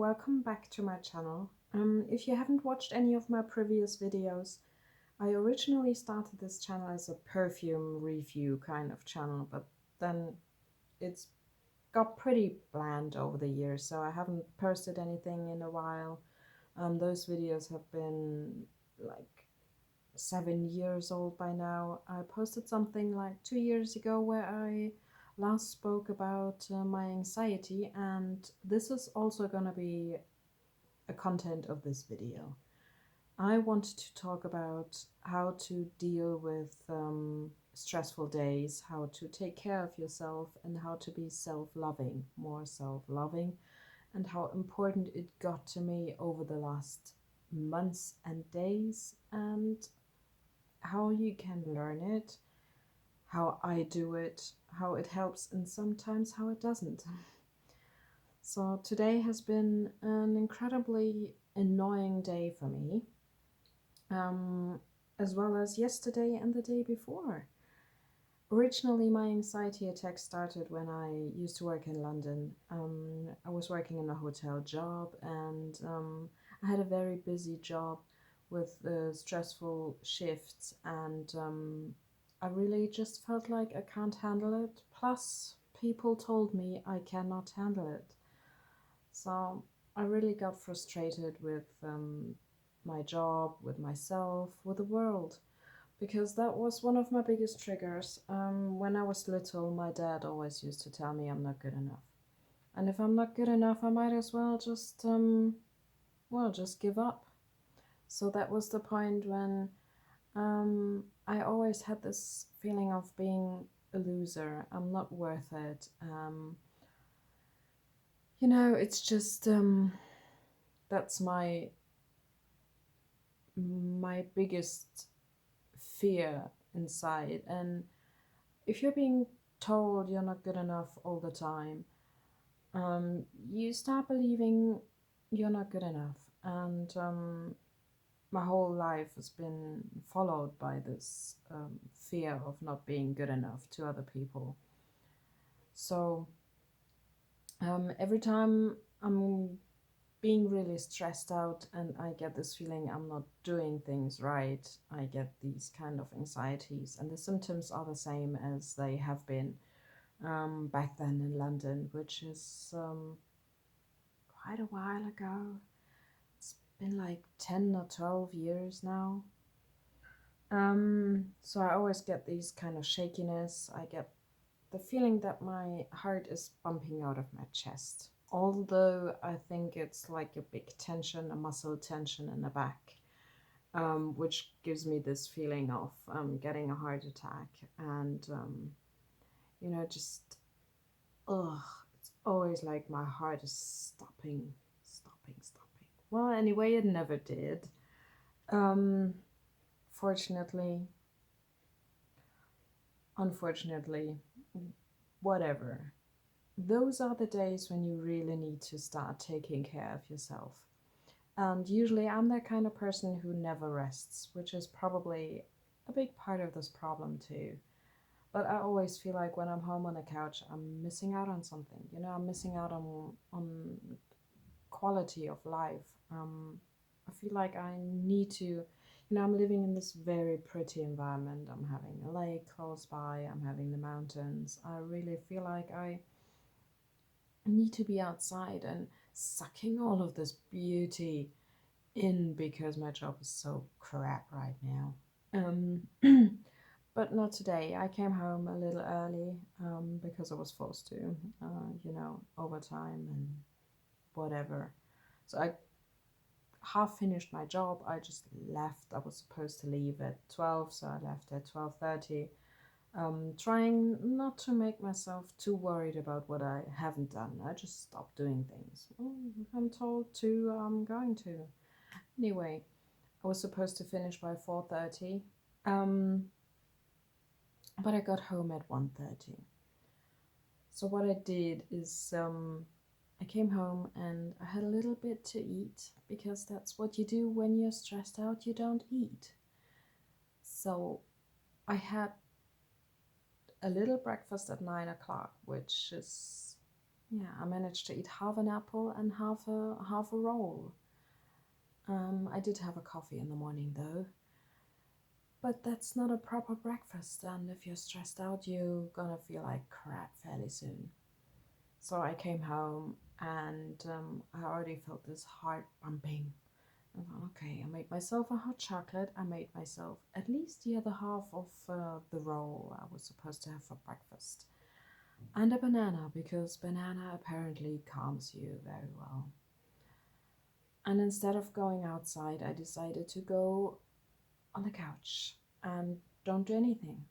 welcome back to my channel. If you haven't watched any of my previous videos, I originally started this channel as a perfume review kind of channel, but then it's got pretty bland over the years, so I haven't posted anything in a while. Those videos have been like 7 years old by now. I posted something like 2 years ago where I last spoke about my anxiety, and this is also going to be a content of this video. I want to talk about how to deal with stressful days, how to take care of yourself, and how to be self-loving, more self-loving, and how important it got to me over the last months and days, and how you can learn it, how I do it, how it helps, and sometimes how it doesn't. So today has been an incredibly annoying day for me, as well as yesterday and the day before. Originally, my anxiety attack started when I used to work in London. I was working in a hotel job, and I had a very busy job with stressful shifts, and I really just felt like I can't handle it. Plus, people told me I cannot handle it. So I really got frustrated with my job, with myself, with the world, because that was one of my biggest triggers. When I was little, my dad always used to tell me I'm not good enough. And if I'm not good enough, I might as well just give up. So that was the point when I always had this feeling of being a loser. I'm not worth it. It's just that's my biggest fear inside. And if you're being told you're not good enough all the time, you start believing you're not good enough. And my whole life has been followed by this fear of not being good enough to other people. So every time I'm being really stressed out and I get this feeling I'm not doing things right, I get these kind of anxieties, and the symptoms are the same as they have been back then in London, which is quite a while ago. It's been like 10 or 12 years now. So I always get these kind of shakiness. I get the feeling that my heart is bumping out of my chest. Although I think it's like a big tension, a muscle tension in the back, which gives me this feeling of getting a heart attack. And, just, it's always like my heart is stopping. Well, anyway, it never did. Fortunately, unfortunately, whatever. Those are the days when you really need to start taking care of yourself. And usually I'm that kind of person who never rests, which is probably a big part of this problem too. But I always feel like when I'm home on the couch, I'm missing out on something. I'm missing out on quality of life. I feel like I need to, I'm living in this very pretty environment. I'm having a lake close by, I'm having the mountains. I really feel like I need to be outside and sucking all of this beauty in because my job is so crap right now. Um, but not today. I came home a little early because I was forced to, overtime and whatever. So I half finished my job. I just left. I was supposed to leave at 12, so I left at 12:30. Trying not to make myself too worried about what I haven't done. I just stopped doing things. If I'm told to, I'm going to. Anyway, I was supposed to finish by 4:30, but I got home at 1:30. So what I did is I came home and I had a little bit to eat, because that's what you do when you're stressed out, you don't eat. So I had a little breakfast at 9 o'clock, which is Yeah, I managed to eat half an apple and half a roll. I did have a coffee in the morning though, but that's not a proper breakfast. And if you're stressed out, you're gonna feel like crap fairly soon. So I came home and I already felt this heart pumping. I thought, okay, I made myself a hot chocolate. I made myself at least the other half of the roll I was supposed to have for breakfast. And a banana, because banana apparently calms you very well. And instead of going outside, I decided to go on the couch and don't do anything.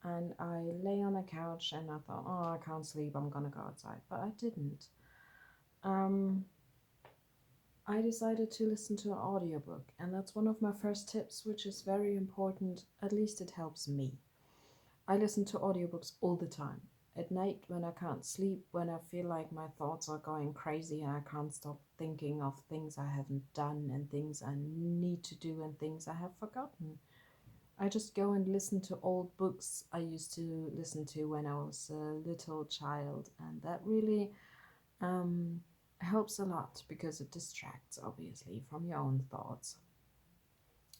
And I lay on the couch and I thought, oh, I can't sleep, I'm gonna go outside. But I didn't. Um, I decided to listen to an audiobook, and that's one of my first tips, which is very important. At least it helps me. I listen to audiobooks all the time. At night, when I can't sleep, when I feel like my thoughts are going crazy and I can't stop thinking of things I haven't done and things I need to do and things I have forgotten. I just go and listen to old books I used to listen to when I was a little child, and that really um, helps a lot because it distracts, obviously, from your own thoughts.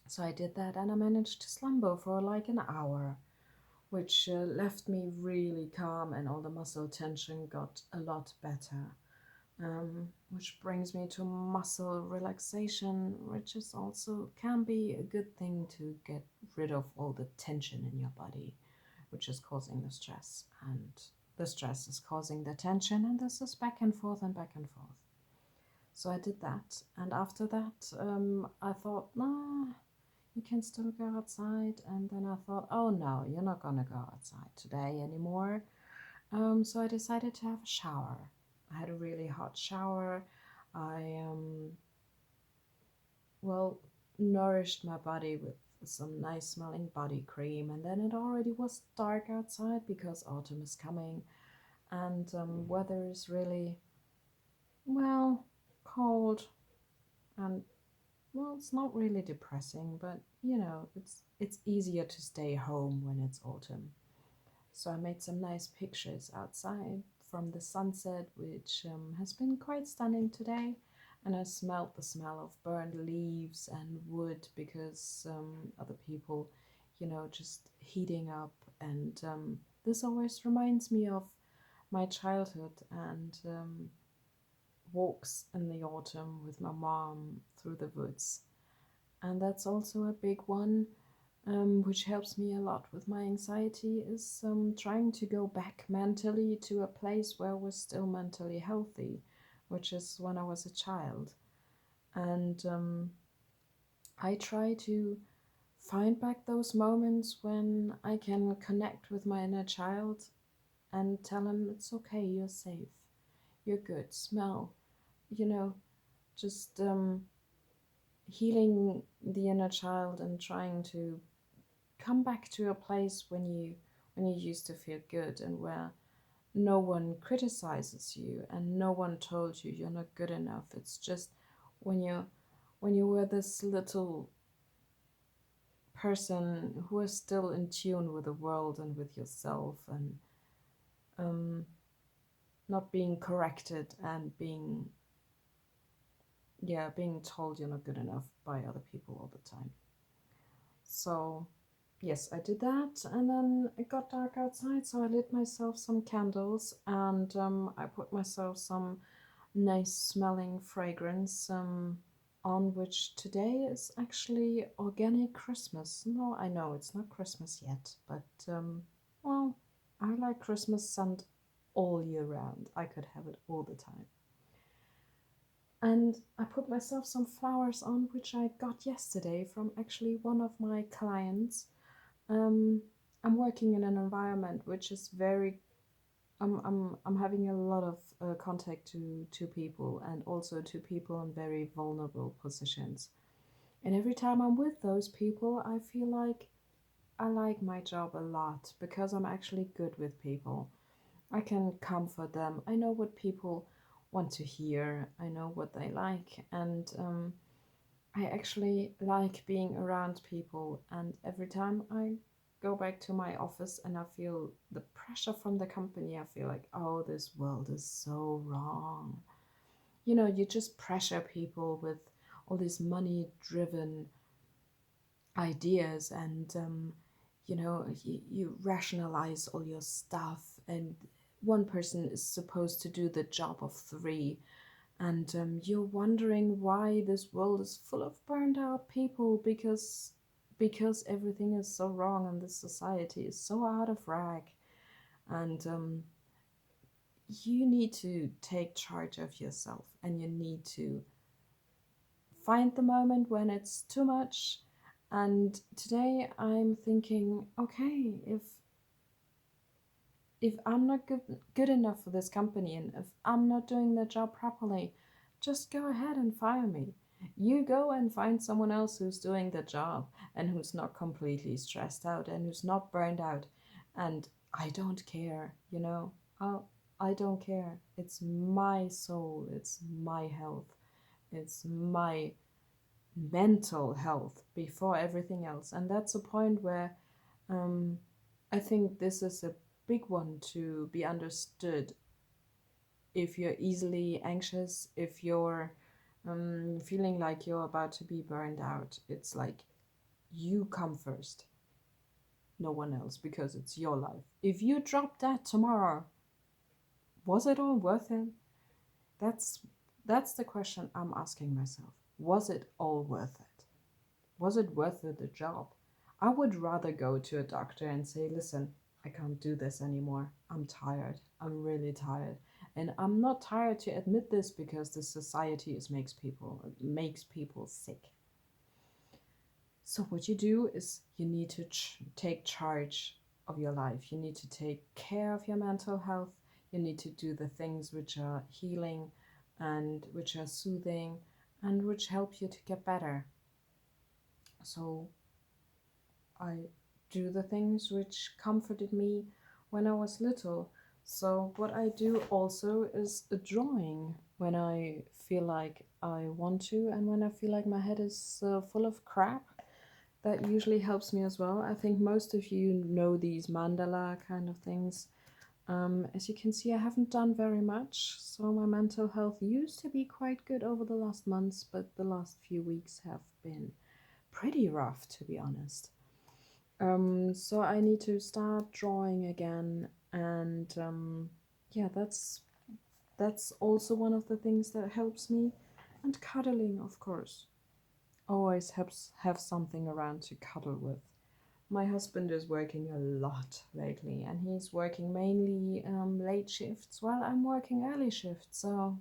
So I did that and I managed to slumber for like an hour, which left me really calm and all the muscle tension got a lot better. Which brings me to muscle relaxation, which is also can be a good thing to get rid of all the tension in your body, which is causing the stress. And the stress is causing the tension, and this is back and forth and back and forth. So I did that, and after that, I thought, nah, you can still go outside. And then I thought, oh no, you're not gonna go outside today anymore. So I decided to have a shower. I had a really hot shower. I well nourished my body with some nice smelling body cream, and then it already was dark outside because autumn is coming, and weather is really well cold and well, it's not really depressing, but it's easier to stay home when it's autumn. So I made some nice pictures outside from the sunset, which has been quite stunning today. And I smelled the smell of burnt leaves and wood because other people, just heating up. And this always reminds me of my childhood and walks in the autumn with my mom through the woods. And that's also a big one, which helps me a lot with my anxiety, is trying to go back mentally to a place where I was still mentally healthy, which is when I was a child. And I try to find back those moments when I can connect with my inner child and tell him it's okay, you're safe, you're good, smell, you know, just healing the inner child and trying to come back to a place when you used to feel good and where no one criticizes you and no one told you you're not good enough. It's just when you were this little person who is still in tune with the world and with yourself, and um, not being corrected and being told you're not good enough by other people all the time. So yes, I did that, and then it got dark outside, so I lit myself some candles and I put myself some nice smelling fragrance on, which today is actually organic Christmas. No, I know it's not Christmas yet, but well, I like Christmas scent all year round. I could have it all the time. And I put myself some flowers on, which I got yesterday from actually one of my clients. um, I'm working in an environment which is very. I'm having a lot of contact to people and also to people in very vulnerable positions. And every time I'm with those people, I feel like I like my job a lot because I'm actually good with people. I can comfort them. I know what people want to hear. I know what they like, and I actually like being around people. And every time I go back to my office and I feel the pressure from the company. I feel like, oh, this world is so wrong. You know, you just pressure people with all these money driven ideas, and you know, you rationalize all your stuff, and one person is supposed to do the job of three, and you're wondering why this world is full of burned out people, because everything is so wrong and this society is so out of whack. And you need to take charge of yourself, and you need to find the moment when it's too much. And today I'm thinking, okay, if I'm not good enough for this company, and if I'm not doing the job properly, just go ahead and fire me. You go and find someone else who's doing the job and who's not completely stressed out and who's not burned out. And I don't care, you know. I don't care. It's my soul, it's my health, it's my mental health before everything else. And that's a point where um, I think this is a big one to be understood. If you're easily anxious, if you're feeling like you're about to be burned out, it's like you come first, no one else, because it's your life. If you drop that tomorrow, was it all worth it? That's that's the question I'm asking myself. Was it all worth it? Was it worth it, the job? I would rather go to a doctor and say, listen, I can't do this anymore. I'm tired. I'm really tired. And I'm not tired to admit this, because the society makes people sick. So what you do is you need to take charge of your life. You need to take care of your mental health. You need to do the things which are healing and which are soothing and which help you to get better. So I do the things which comforted me when I was little. So what I do also is a drawing when I feel like I want to, and when I feel like my head is full of crap. That usually helps me as well. I think most of you know these mandala kind of things. As you can see, I haven't done very much, so my mental health used to be quite good over the last months, but the last few weeks have been pretty rough, to be honest. So I need to start drawing again, and yeah, that's also one of the things that helps me. And cuddling, of course. Always helps have something around to cuddle with. My husband is working a lot lately, and he's working mainly late shifts while I'm working early shifts. So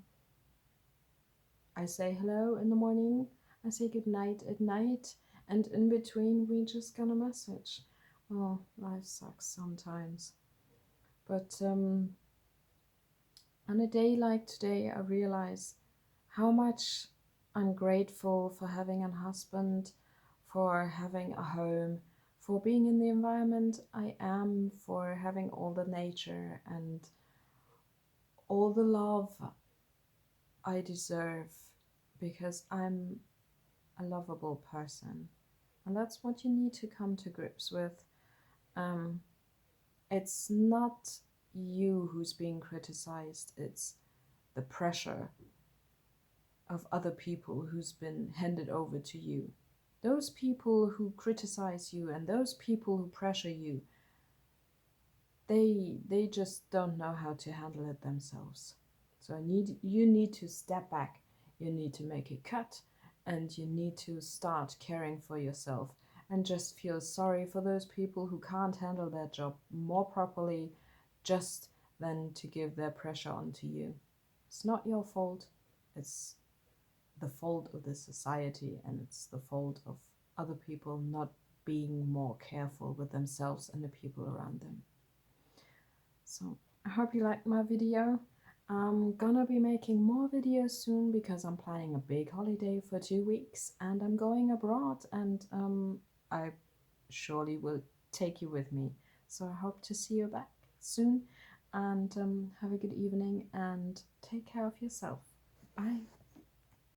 I say hello in the morning, I say good night at night, and in between we just got a message. Oh, life sucks sometimes. But on a day like today, I realize how much I'm grateful for having a husband, for having a home, for being in the environment I am, for having all the nature and all the love I deserve, because I'm a lovable person. And that's what you need to come to grips with. Um, it's not you who's being criticized, it's the pressure of other people who's been handed over to you. Those people who criticize you and those people who pressure you, they just don't know how to handle it themselves. So you need to step back, you need to make a cut, and you need to start caring for yourself, and just feel sorry for those people who can't handle their job more properly, just than to give their pressure onto you. It's not your fault, it's the fault of the society, and it's the fault of other people not being more careful with themselves and the people around them. So I hope you liked my video. I'm gonna be making more videos soon, because I'm planning a big holiday for 2 weeks and I'm going abroad, and I surely will take you with me. So I hope to see you back soon, and have a good evening and take care of yourself. Bye.